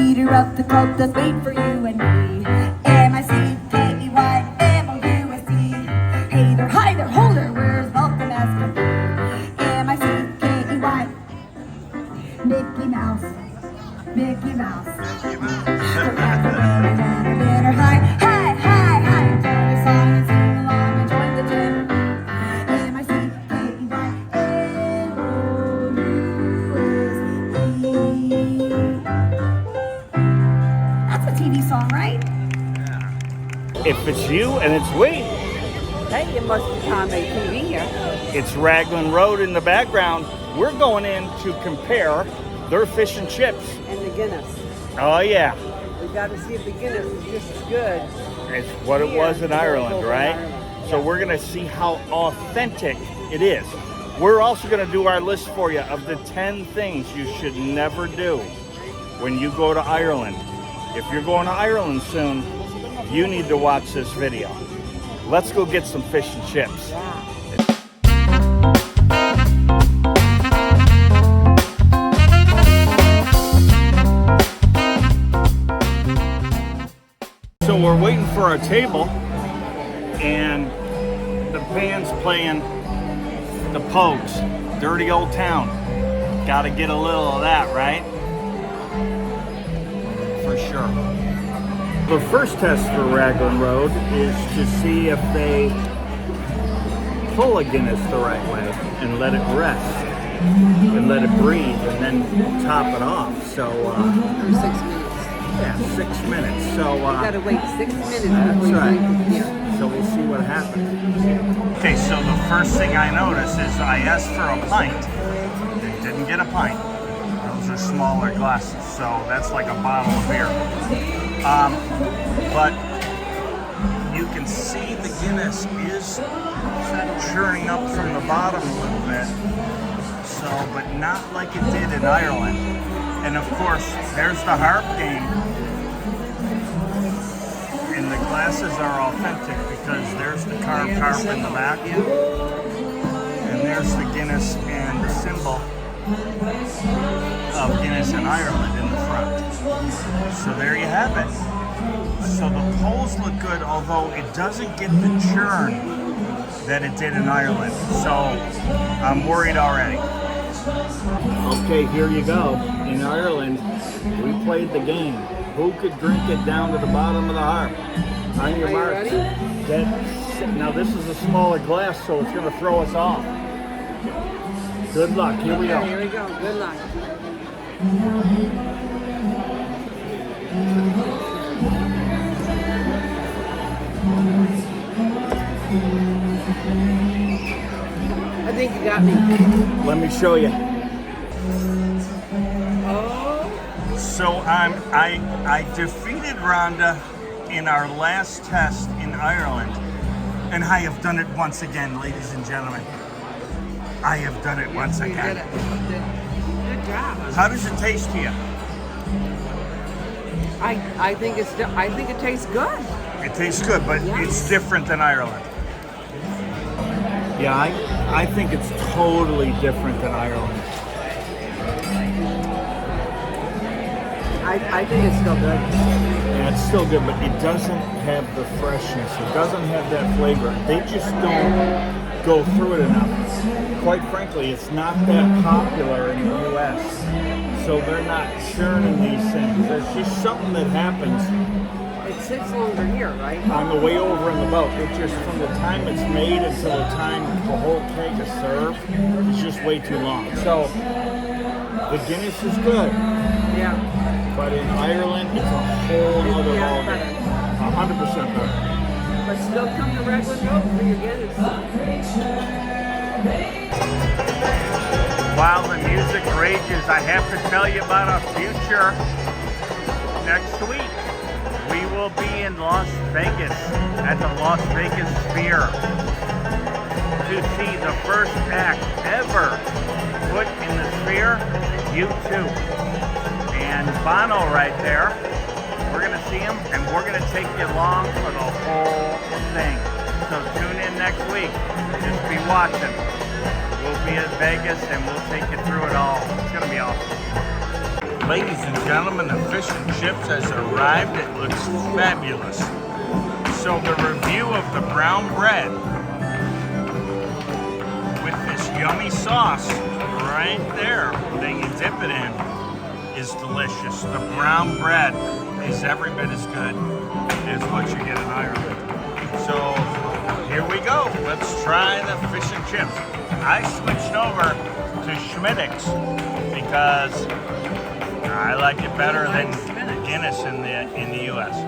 leader of the cult that's made for you and me. M-I-C-K-E-Y-M-O-U-S-E. Hey there, hi there, hold there, where's welcome as can be. M-I-C-K-E-Y. Mickey Mouse, Mickey Mouse. Dinner, hi, hi, hi, hi. Tell me a song and sing along and join the gym. That's a TV song, right? If it's you and it's we, Hey, it must be time TV here. it's Ragland Road in the background. We're going in to compare their fish and chips. And the Guinness. Oh yeah, We got to see if the Guinness is just as good. it's what it was in Ireland, over in right? Ireland. So we're gonna see how authentic it is. We're also gonna do our list for you of the 10 things you should never do when you go to Ireland. If you're going to Ireland soon, you need to watch this video. Let's go get some fish and chips. So we're waiting for our table, and the band's playing the Pogues, Dirty Old Town. Gotta get a little of that, right? For sure. The first test for Ragland Road is to see if they pull a Guinness the right way and let it rest and let it breathe and then top it off. So, For 6 minutes. yeah, 6 minutes. So, You got to wait 6 minutes before that's you right. drink the beer. So we'll see what happens. Okay, so the first thing I noticed is I asked for a pint. They didn't get a pint. Those are smaller glasses, so that's like a bottle of beer. But you can see the Guinness is churning up from the bottom a little bit. So, but not like it did in Ireland. And of course, there's the harp game. And the glasses are authentic because there's the carved harp in the back. And there's the Guinness and the symbol of Guinness in Ireland in the front. So there you have it. So the poles look good, although it doesn't get the churn that it did in Ireland. So I'm worried already. Okay, here you go. In Ireland, we played the game. Who could drink it down to the bottom of the harp? On your marks. Now this is a smaller glass, so it's going to throw us off. Good luck. Here we go. Here we go. Good luck. I think you got me. Let me show you. Oh. So I defeated Rhonda in our last test in Ireland, and I have done it once again, ladies and gentlemen. I have done it once You did again. it. Good job. How does it taste to you? I think it tastes good. It tastes good, but Yes. it's different than Ireland. Yeah, I think it's totally different than Ireland. I think it's still good. Yeah, it's still good, but it doesn't have the freshness. It doesn't have that flavor. They just don't go through it enough. Quite frankly, it's not that popular in the U.S., so they're not churning these things. There's just something that happens It sits longer here, right? on the way over in the boat. It just, from the time it's made until the time the whole keg is served, it's just way too long. So, the Guinness is good. Yeah. But in Ireland, it's a whole other Yeah, ballgame. 100% better. But still come to Ragland Road for your Guinness. While the music rages, I have to tell you about our future next week. We will be in Las Vegas at the Las Vegas Sphere to see the first act ever put in the Sphere, U2. And Bono right there. We're going to see him, and we're going to take you along for the whole thing. So tune in next week. Just be watching. We'll be at Vegas, and we'll take you through it all. It's going to be awesome. Ladies and gentlemen, the fish and chips has arrived. It looks fabulous. So the review of the brown bread with this yummy sauce right there that you dip it in is delicious. The brown bread is every bit as good as what you get in Ireland. So here we go. Let's try the fish and chips. I switched over to Schmidt's because I like it better than Guinness in the U.S.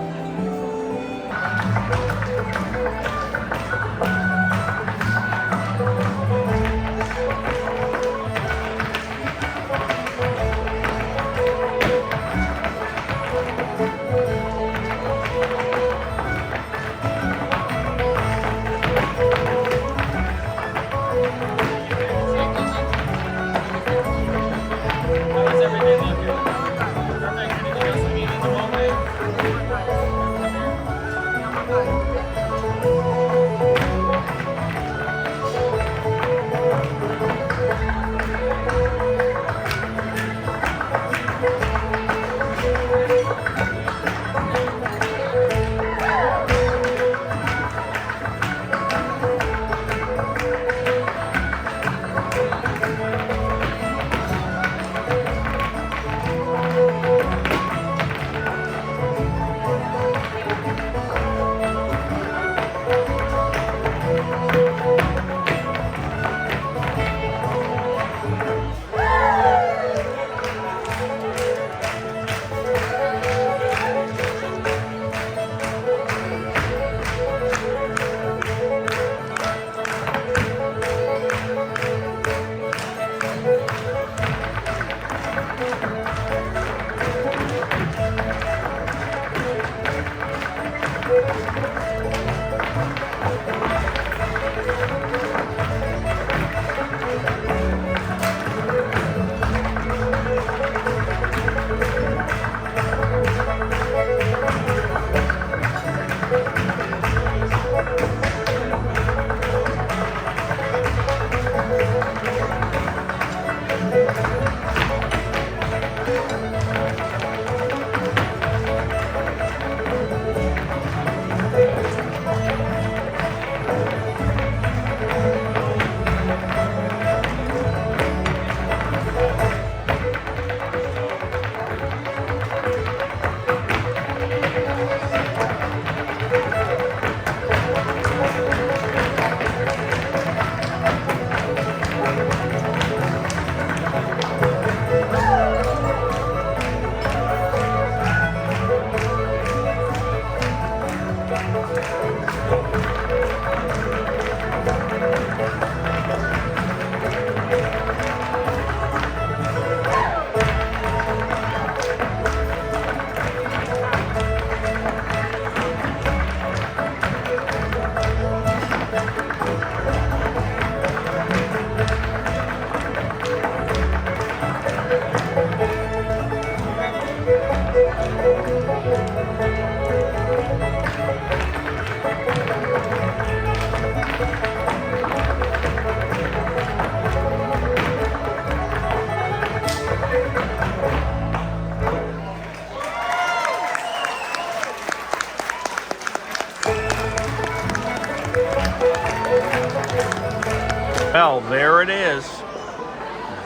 Well, there it is.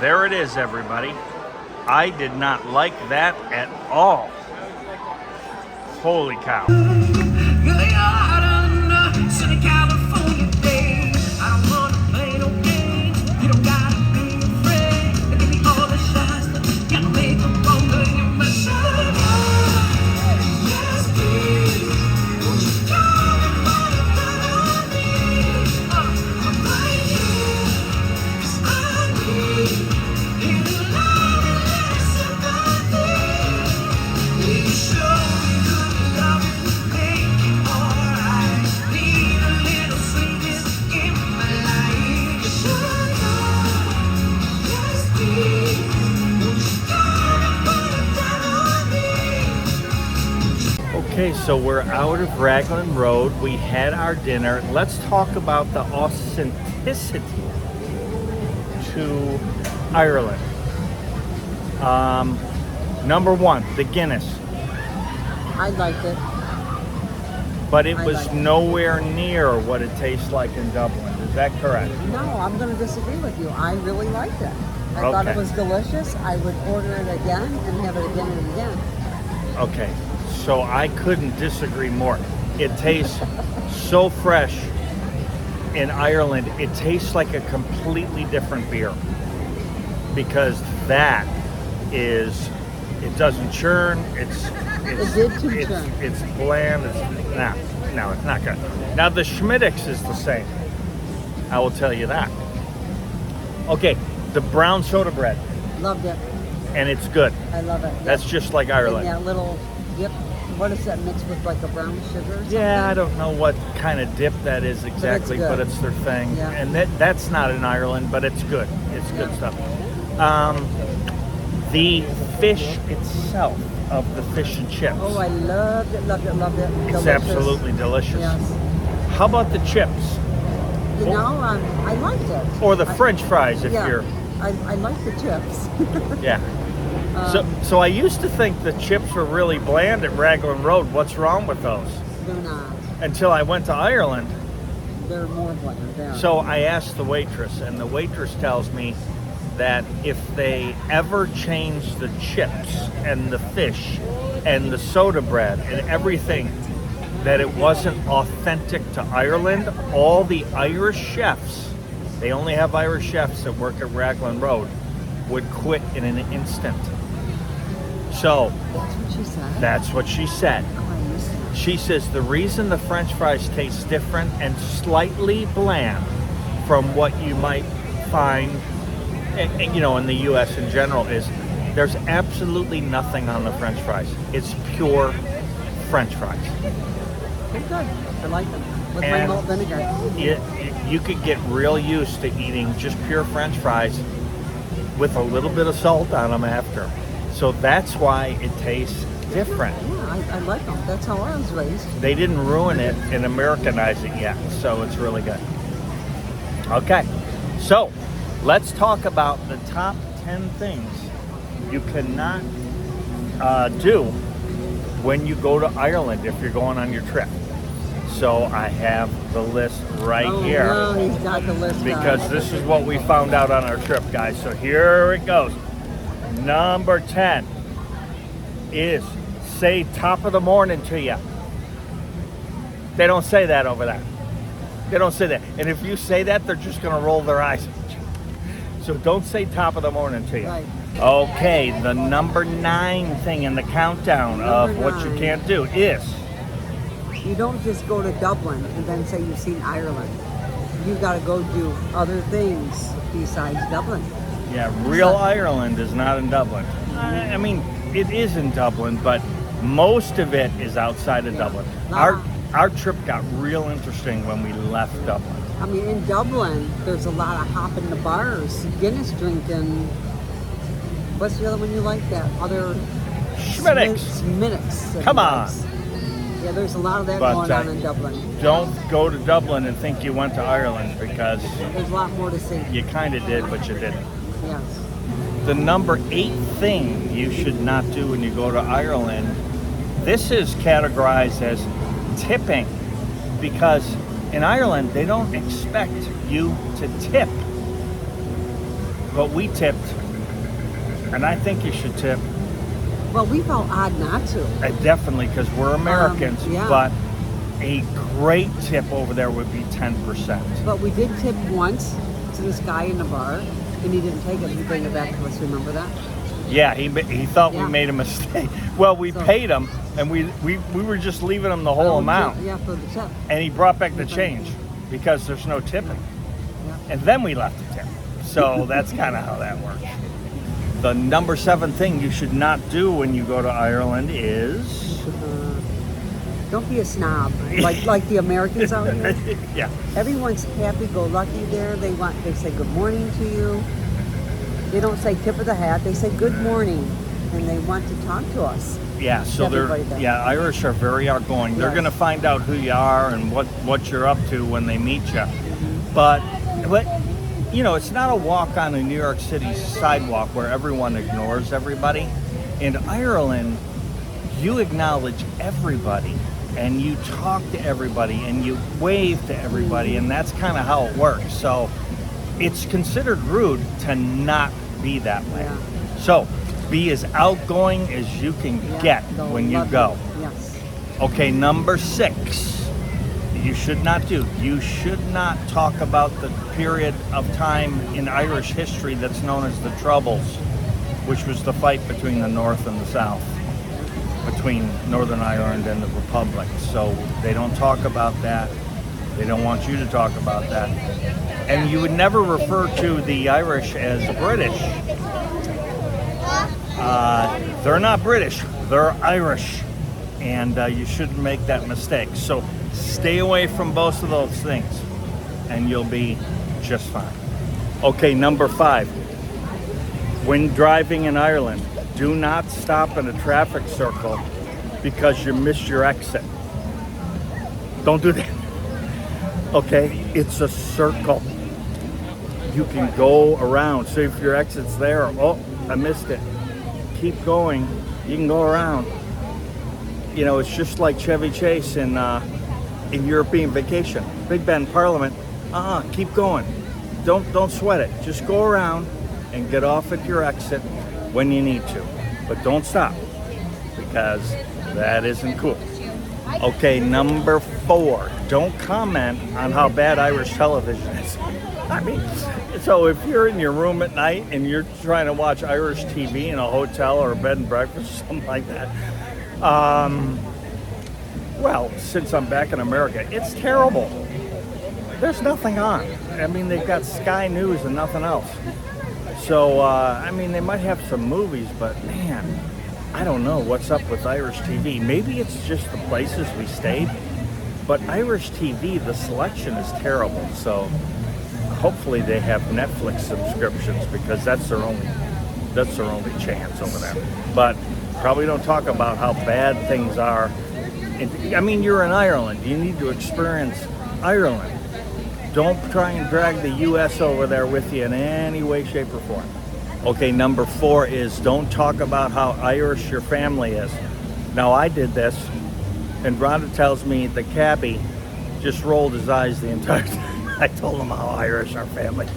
There it is, everybody. I did not like that at all. Holy cow. Okay, so we're out of Ragland Road. We had our dinner. Let's talk about the authenticity to Ireland. Number 1, the Guinness. I liked it. But it I was like it. nowhere near what it tastes like in Dublin. Is that correct? No, I'm going to disagree with you. I really liked it. I thought it Okay. was delicious. I would order it again and have it again and again. Okay, so I couldn't disagree more. It tastes so fresh in Ireland. It tastes like a completely different beer because that is, it doesn't churn. It's It did churn. It's bland. No, it's not good. Now the Schmiddix is the same. I will tell you that. Okay, the brown soda bread, Loved it. and it's good. I love it. That's Yep. just like And Ireland. that little dip. What is that mixed with, like a brown sugar or something? Yeah, I don't know what kind of dip that is exactly, good. but it's their thing. Yeah. And that's not in Ireland, but it's good. It's good Yeah. stuff. The fish itself of the fish and chips. Oh, I loved it, loved it, loved it. It's Delicious. absolutely delicious. Yes. How about the chips? You know, I liked it. Or the French fries if Yeah. you're... I like the chips. Yeah. So I used to think the chips were really bland at Ragland Road. What's wrong with those? They're not. Until I went to Ireland. They're more bland. There. So I asked the waitress, and the waitress tells me that if they ever change the chips and the fish and the soda bread and everything, that it wasn't authentic to Ireland. All the Irish chefs, they only have Irish chefs that work at Ragland Road, would quit in an instant. So That's what she said. that's what she said. Oh, I missed that. She says the reason the French fries taste different and slightly bland from what you might find, you know, in the U.S. in general is there's absolutely nothing on the French fries. It's pure French fries. They're good. I like them. With my And malt vinegar. You could get real used to eating just pure French fries with a little bit of salt on them after. So that's why it tastes different. Yeah, I like them. That's how I was raised. They didn't ruin it and Americanize it yet, so it's really good. Okay, so let's talk about the top 10 things you cannot do when you go to Ireland if you're going on your trip. So I have the list right here No, he's got the list. because this is what we found out on our trip, guys. So here it goes. Number 10 is say top of the morning to you. They don't say that over there. They don't say that. And if you say that, they're just going to roll their eyes at you. So don't say top of the morning to you. Right. Okay, the number 9 thing in the countdown of Number what you 9. can't do is You don't just go to Dublin and then say you've seen Ireland. You got to go do other things besides Dublin. yeah, real Ireland is not in Dublin. I mean, it is in Dublin, but most of it is outside of Yeah. Dublin. Nah. Our trip got real interesting when we left Dublin. I mean, in Dublin, there's a lot of hopping to bars, Guinness drinking. What's the other one you like? That other Schmiddix. Schmiddix. Come on. Yeah, there's a lot of that But, going on in Dublin. Don't go to Dublin and think you went to Ireland because There's a lot more to see. you kind of did, but you didn't. Yes. The number 8 thing you should not do when you go to Ireland, this is categorized as tipping because in Ireland they don't expect you to tip. But we tipped, and I think you should tip. Well, we felt odd not to. Definitely, because we're Americans, yeah. but a great tip over there would be 10%. But we did tip once to this guy in the bar, and he didn't take it. He bring it back to us. Remember that? Yeah, he thought Yeah. we made a mistake. Well, we So- paid him, and we were just leaving him the whole amount. Yeah, for the tip. And he brought back the change because there's no tipping. Yeah. And then we left the tip. So that's kind of how that works. The number 7 thing you should not do when you go to Ireland is... Don't be a snob, like the Americans out here. yeah. Everyone's happy-go-lucky there. They say good morning to you. They don't say tip of the hat. They say good morning, and they want to talk to us. Yeah, so Everybody does. Irish are very outgoing. They're Yes. going to find out who you are and what you're up to when they meet you. But you know, it's not a walk on a New York City sidewalk where everyone ignores everybody. In Ireland, you acknowledge everybody and you talk to everybody and you wave to everybody, and that's kind of how it works. So it's considered rude to not be that way. Yeah. So be as outgoing as you can get they'll when you love go. Yes. Okay, number 6, you should not do. You should not talk about the period of time in Irish history that's known as the Troubles, which was the fight between the North and the South, between Northern Ireland and the Republic. So they don't talk about that. They don't want you to talk about that. And you would never refer to the Irish as British. They're not British, they're Irish. And you shouldn't make that mistake. So stay away from both of those things and you'll be just fine. Okay, number 5. When driving in Ireland, do not stop in a traffic circle because you missed your exit. Don't do that. Okay, it's a circle. You can go around. So if your exit's there, oh, I missed it. Keep going. You can go around. You know, it's just like Chevy Chase in European Vacation. Big Ben Parliament. Keep going. Don't sweat it. Just go around and get off at your exit when you need to. But don't stop, because that isn't cool. Okay, number 4. Don't comment on how bad Irish television is. I mean, so if you're in your room at night and you're trying to watch Irish TV in a hotel or a bed and breakfast or something like that, well, since I'm back in America, it's terrible. There's nothing on. I mean, they've got Sky News and nothing else. So, I mean, they might have some movies, but man, I don't know what's up with Irish TV. Maybe it's just the places we stayed, but Irish TV, the selection is terrible. So hopefully they have Netflix subscriptions, because that's their only chance over there. But probably don't talk about how bad things are. I mean, you're in Ireland. You need to experience Ireland. Don't try and drag the U.S. over there with you in any way, shape, or form. Okay, number 4 is don't talk about how Irish your family is. Now, I did this, and Rhonda tells me the cabbie just rolled his eyes the entire time I told him how Irish our family.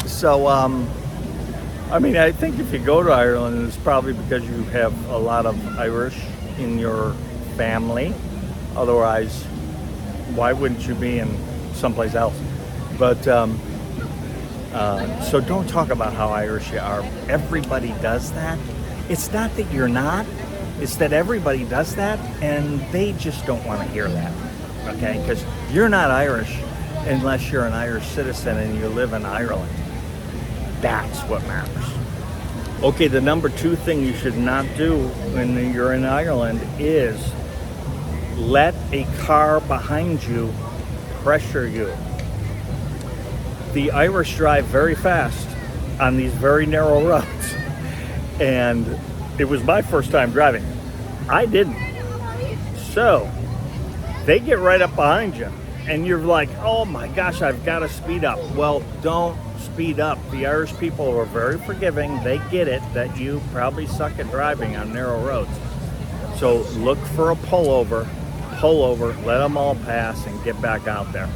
So, I mean, I think if you go to Ireland, it's probably because you have a lot of Irish in your family. Otherwise, why wouldn't you be in someplace else? But so don't talk about how Irish you are. Everybody does that. It's not that you're not, it's that everybody does that, and they just don't want to hear that. Okay, because you're not Irish unless you're an Irish citizen and you live in Ireland. That's what matters. Okay, the number 2 thing you should not do when you're in Ireland is let a car behind you pressure you. The Irish drive very fast on these very narrow roads, and it was my first time driving. I didn't. So they get right up behind you, and you're like, oh my gosh, I've got to speed up. Well, don't speed up. The Irish people are very forgiving. They get it that you probably suck at driving on narrow roads. So look for a pullover, let them all pass and get back out there.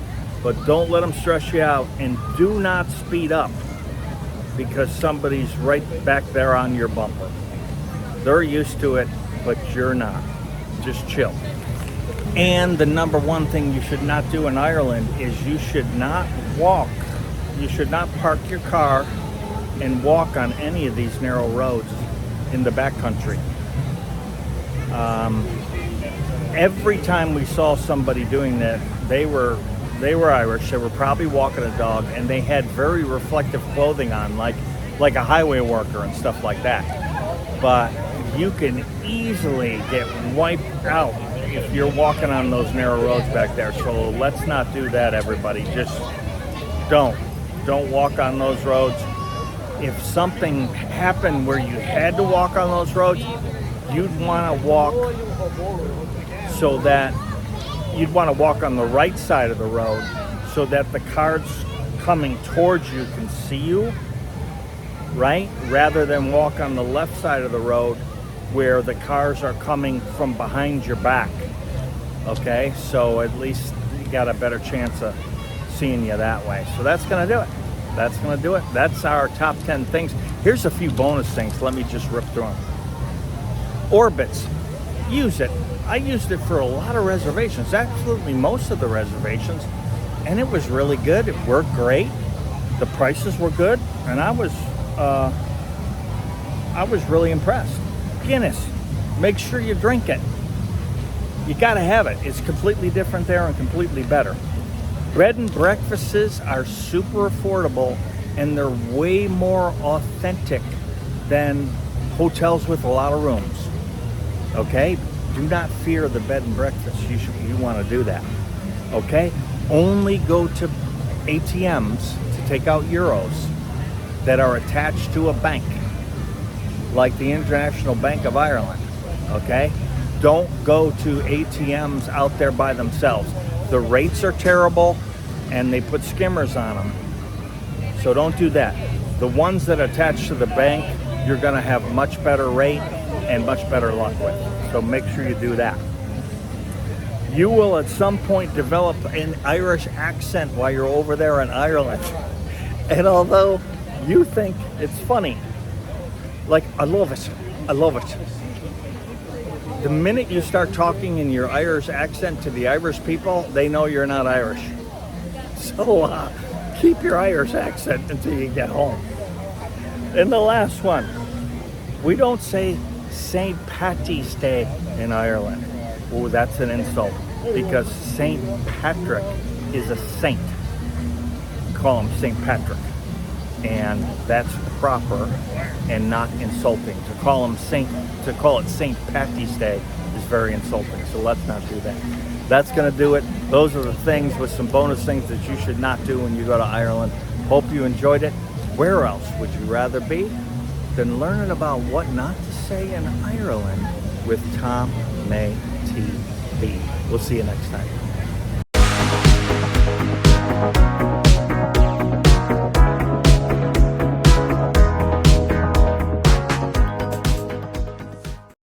But don't let them stress you out, and do not speed up because somebody's right back there on your bumper. They're used to it, but you're not. Just chill. And the number 1 thing you should not do in Ireland is you should not walk. You should not park your car and walk on any of these narrow roads in the backcountry. Every time we saw somebody doing that, they were Irish. They were probably walking a dog, and they had very reflective clothing on, like a highway worker and stuff like that. But you can easily get wiped out if you're walking on those narrow roads back there. So let's not do that, everybody. Just don't walk on those roads. If something happened where you had to walk on those roads, you'd want to walk so that you'd want to walk on the right side of the road so that the cars coming towards you can see you, right? Rather than walk on the left side of the road where the cars are coming from behind your back. Okay, so at least you got a better chance of seeing you that way. So that's gonna do it. That's gonna do it. That's our top 10 things. Here's a few bonus things. Let me just rip through them. Orbits, use it. I used it for a lot of reservations, absolutely most of the reservations, and it was really good. It worked great. The prices were good, and I was really impressed. Guinness, make sure you drink it. You gotta have it. It's completely different there and completely better. Bed and breakfasts are super affordable, and they're way more authentic than hotels with a lot of rooms. Okay? Do not fear the bed and breakfast. You want to do that. Okay? Only go to ATMs to take out euros that are attached to a bank, like the International Bank of Ireland. Okay? Don't go to ATMs out there by themselves. The rates are terrible, and they put skimmers on them. So don't do that. The ones that attach to the bank, you're going to have much better rate and much better luck with. So make sure you do that. You will at some point develop an Irish accent while you're over there in Ireland. And although you think it's funny, like, I love it. I love it. The minute you start talking in your Irish accent to the Irish people, they know you're not Irish. So keep your Irish accent until you get home. And the last one, we don't say St. Patty's Day in Ireland. Oh, that's an insult, because St. Patrick is a saint. Call him St. Patrick. And that's proper and not insulting. To call it St. Patty's Day is very insulting. So let's not do that. That's going to do it. Those are the things with some bonus things that you should not do when you go to Ireland. Hope you enjoyed it. Where else would you rather be than learning about what not to say in Ireland with Tom May TV? We'll see you next time.